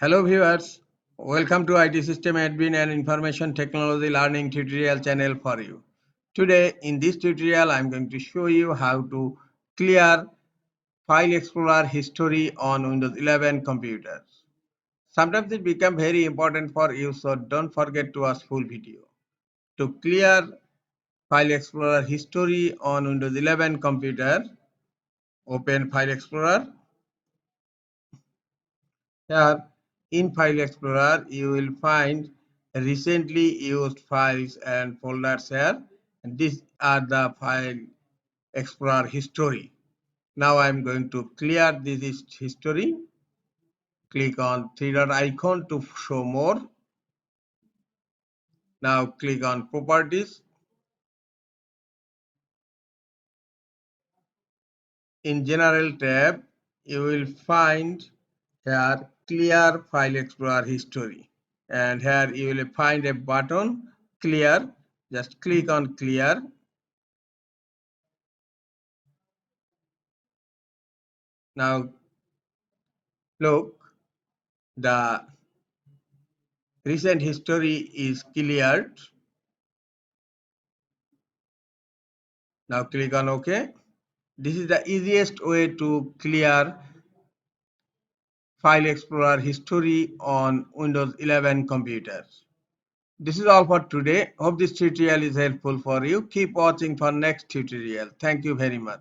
Hello viewers, welcome to IT System Admin and Information Technology Learning tutorial channel for you. Today in this tutorial I am going to show you how to clear File Explorer history on Windows 11 computers. Sometimes it becomes very important for you, so don't forget to watch full video. To clear File Explorer history on Windows 11 computer, open File Explorer. Here in File Explorer, you will find recently used files and folders here. And these are the File Explorer history. Now I am going to clear this history. Click on three-dot icon to show more. Now click on Properties. In General tab, you will find here Clear File Explorer History. And here you will find a button Clear. Just click on Clear. Now look, the recent history is cleared. Now click on OK. This is the easiest way to clear File Explorer history on Windows 11 computers. This is all for today. Hope this tutorial is helpful for you. Keep watching for next tutorial. Thank you very much.